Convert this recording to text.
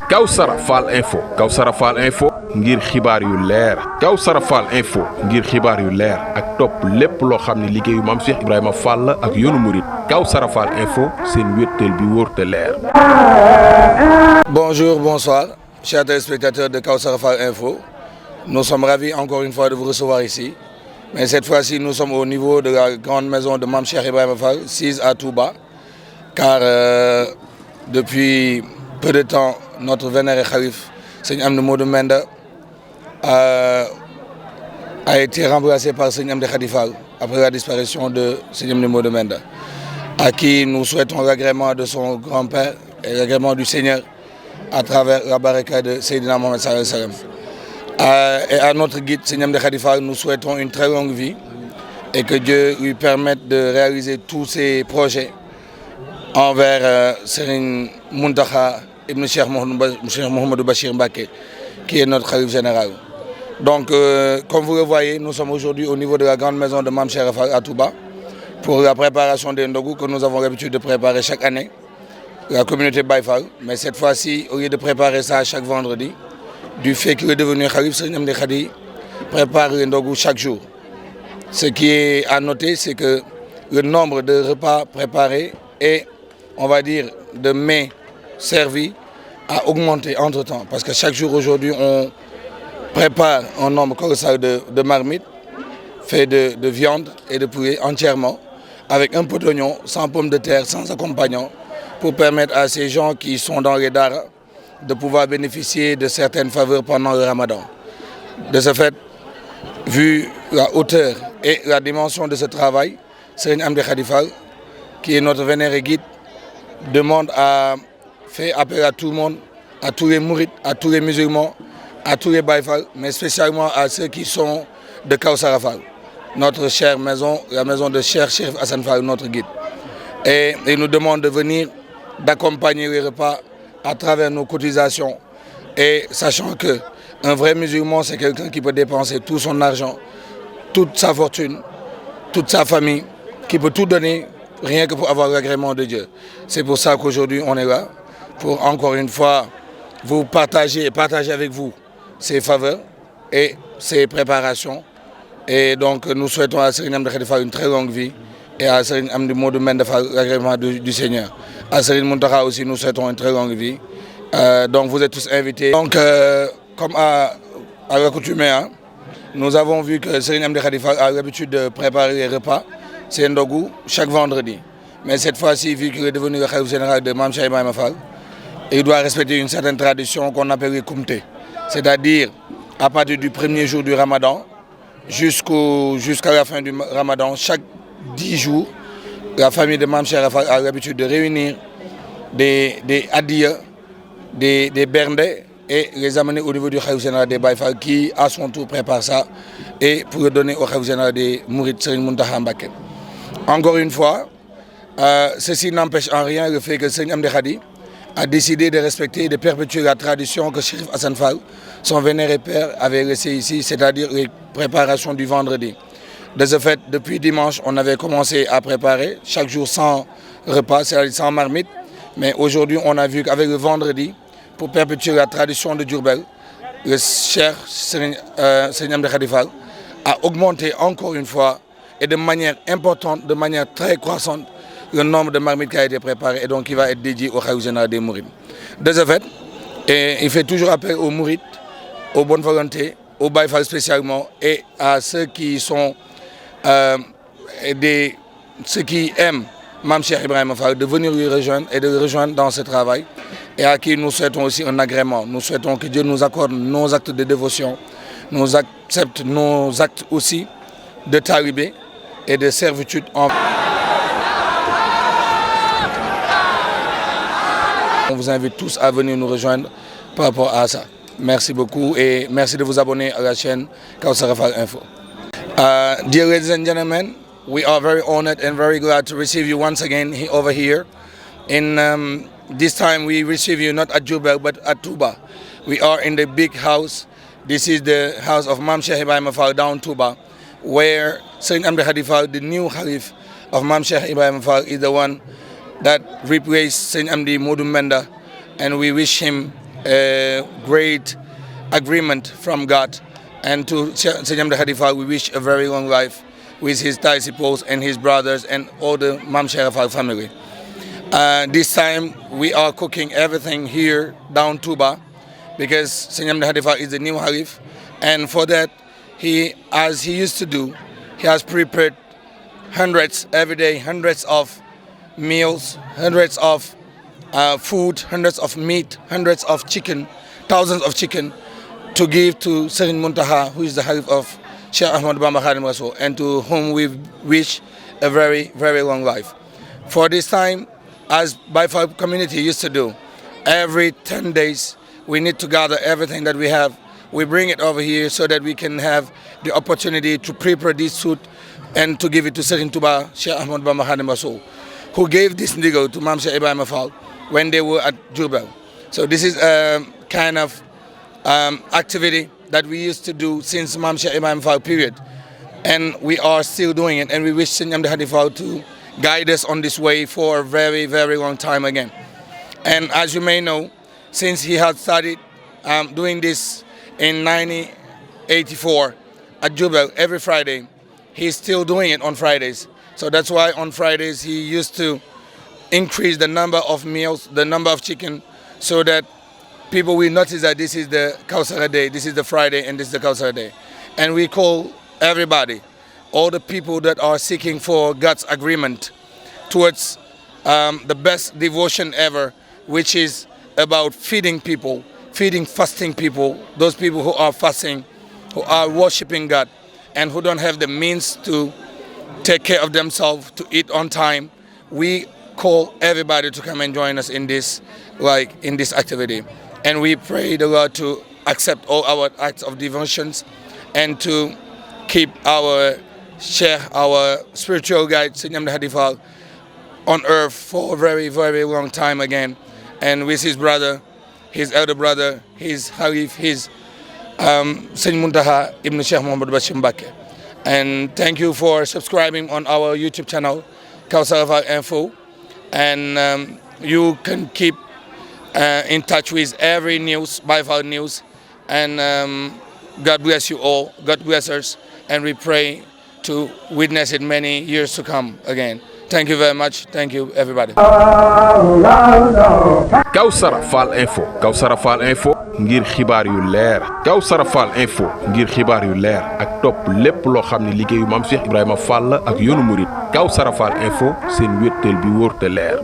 Kawsara Fall Info ngir xibaar yu leer Kawsara Fall Info ngir xibaar yu leer ak topp lépp loo xam ne liggéeyu Mame Cheikh Ibrahima Fall la ak yoonu murit Kawsara Fall Info seen wéttal bi wóor te leer. Bonjour, bonsoir, chers téléspectateurs de Kawsara Fall Info. Nous sommes ravis encore une fois de vous recevoir ici. Mais cette fois-ci, nous sommes au niveau de la grande maison de Mame Cheikh Ibrahima Fall, sise à Touba, car depuis peu de temps, notre vénéré Khalif, Seigneur Amdi Modou Menda, a été remplacé par Seigneur Amdi Khady Fall après la disparition de Seigneur Amdi Modou Menda, à qui nous souhaitons l'agrément de son grand-père et l'agrément du Seigneur à travers la baraka de Seydina Mohamed sallallahu alayhi wa sallam. Et à notre guide, Seigneur Amdi Khady Fall, nous souhaitons une très longue vie et que Dieu lui permette de réaliser tous ses projets envers Serigne Mountakha Ibn Cheikh Mouhamadou Bachir Mbacké, qui est notre Khalif général. Donc, comme vous le voyez, nous sommes aujourd'hui au niveau de la grande maison de Mame Cheikh Fall à Touba pour la préparation des Ndogu que nous avons l'habitude de préparer chaque année, la communauté Baye Fall. Mais cette fois-ci, au lieu de préparer ça chaque vendredi, du fait qu'il est devenu Khalif, Serigne Amdi Khady prépare les Ndogu chaque jour. Ce qui est à noter, c'est que le nombre de repas préparés et, on va dire, de mets servis a augmenté entre-temps. Parce que chaque jour aujourd'hui, on prépare un nombre colossal de marmites fait de viande et de poulet entièrement, avec un peu d'oignon, sans pommes de terre, sans accompagnant, pour permettre à ces gens qui sont dans les daras de pouvoir bénéficier de certaines faveurs pendant le ramadan. De ce fait, vu la hauteur et la dimension de ce travail, Serigne Amdi Khady Fall, qui est notre vénéré guide, fait appel à tout le monde, à tous les mourides, à tous les musulmans, à tous les Baye Fall, mais spécialement à ceux qui sont de Kawsara Fall, notre chère maison, la maison de Cheikh Hassan Fall, notre guide. Et il nous demande de venir, d'accompagner les repas à travers nos cotisations. Et sachant qu'un vrai musulman, c'est quelqu'un qui peut dépenser tout son argent, toute sa fortune, toute sa famille, qui peut tout donner rien que pour avoir l'agrément de Dieu. C'est pour ça qu'aujourd'hui on est là, pour encore une fois vous partager avec vous ces faveurs et ces préparations. Et donc nous souhaitons à Serigne Amdi Khady Fall une très longue vie et à Serigne Amdi Modou Menda Fall l'agrément du Seigneur. À Serigne Mountakha aussi nous souhaitons une très longue vie. Donc vous êtes tous invités. Donc comme à l'accoutumée, nous avons vu que Serigne Amdi Khady Fall a l'habitude de préparer les repas, c'est Ndogu, chaque vendredi. Mais cette fois-ci, vu qu'il est devenu le Khalif général de Mame Cheikh Ibrahima Fall, il doit respecter une certaine tradition qu'on appelle le Koumté. C'est-à-dire, à partir du premier jour du Ramadan, jusqu'à la fin du Ramadan, chaque 10 jours, la famille de Mame Cheikh Fall a l'habitude de réunir des adiyas, des berndés, et les amener au niveau du Khalif général des Baye Fall, qui à son tour prépare ça, et pour le donner au Khalif général des Mourides, Serigne Mountakha Mbacké. Encore une fois, ceci n'empêche en rien le fait que Serigne Amdi Khady a décidé de respecter et de perpétuer la tradition que Cheikh Hassan Fall, son vénéré père, avait laissé ici, c'est-à-dire les préparations du vendredi. De ce fait, depuis dimanche, on avait commencé à préparer chaque jour 100 repas, c'est-à-dire 100 marmites. Mais aujourd'hui, on a vu qu'avec le vendredi, pour perpétuer la tradition de Diourbel, le cher Serigne Amdi Khady Fall a augmenté encore une fois et de manière importante, de manière très croissante, le nombre de marmites qui a été préparé et donc qui va être dédié au Khalif général des Mourides. De ce fait, il fait toujours appel aux Mourides, aux bonnes volontés, aux Baye Fall spécialement et à ceux qui sont ceux qui aiment Mame Cheikh Ibrahima Fall de venir lui rejoindre et de le rejoindre dans ce travail, et à qui nous souhaitons aussi un agrément. Nous souhaitons que Dieu nous accorde nos actes de dévotion, nous accepte nos actes aussi de talibé et de servitude en... On vous invite tous à venir nous rejoindre par rapport à ça. Merci beaucoup et merci de vous abonner à la chaîne Kawsara Fall Info. Dear ladies and gentlemen, we are very honored and very glad to receive you once again over here. In this time we receive you not at Diourbel but at Touba. We are in the big house. This is the house of Mame Cheikh Ibrahima Fall down Touba, where Serigne Amdi Khady Fall, the new Khalif of Mame Cheikh Ibrahima Fall, is the one that replaced Sëñ Amdi Modou Menda, and we wish him a great agreement from God. And to Sëñ Amdi Khady Fall, we wish a very long life with his disciples and his brothers and all the Mame Cheikh Fall family. This time we are cooking everything here down Touba because Sëñ Amdi Khady Fall is the new Khalif, and for that as he used to do, he has prepared every day, hundreds of meals, hundreds of food, hundreds of meat, hundreds of chicken, thousands of chicken to give to Serigne Mountakha, who is the Khalif of Cheikh Ahmadou Bamba Khadim Rassoul, and to whom we wish a very, very long life. For this time, as Baye Fall community used to do, every 10 days we need to gather everything that we have. We bring it over here so that we can have the opportunity to prepare this food and to give it to Serigne Touba, Cheikh Ahmadou Bamba Khadim Rassoul, who gave this ndigal to Mame Cheikh Ibrahima Fall when they were at Diourbel. So this is a kind of activity that we used to do since Mame Cheikh Ibrahima Fall period, and we are still doing it, and we wish Sëñ Amdi Khady Fall to guide us on this way for a very, very long time again. And as you may know, since he had started doing this in 1984 at Diourbel every Friday, he's still doing it on Fridays. So that's why on Fridays he used to increase the number of meals, the number of chicken, so that people will notice that this is the Kausara Day, this is the Friday, and this is the Kausara Day. And we call everybody, all the people that are seeking for God's agreement towards the best devotion ever, which is about feeding people, feeding fasting people, those people who are fasting, who are worshiping God, and who don't have the means to take care of themselves, to eat on time. We call everybody to come and join us in this, in this activity. And we pray the Lord to accept all our acts of devotions and to keep our Sheikh, our spiritual guide, Sëñ Amdi Khady Fall, on earth for a very, very long time again. And with his brother, his elder brother, his Khalif, his Sëñ Mountakha Ibn Cheikh Mouhamadou Bachir Mbacké. And thank you for subscribing on our YouTube channel, Kausara Fall Info. And you can keep in touch with every news, Baye Fall news. And God bless you all, God bless us. And we pray to witness it many years to come again. Thank you very much. Thank you, everybody. Kausara Fall Info. Kausara Fall Info ngir xibaar yu leer. Kausara Fall Info ngir xibaar yu leer ak topp lépp loo xam ne liggéeyu Mame Cheikh Ibrahima Fall ak yoonu murit. Kausara Fall Info seen wéttal bi wóor te leer.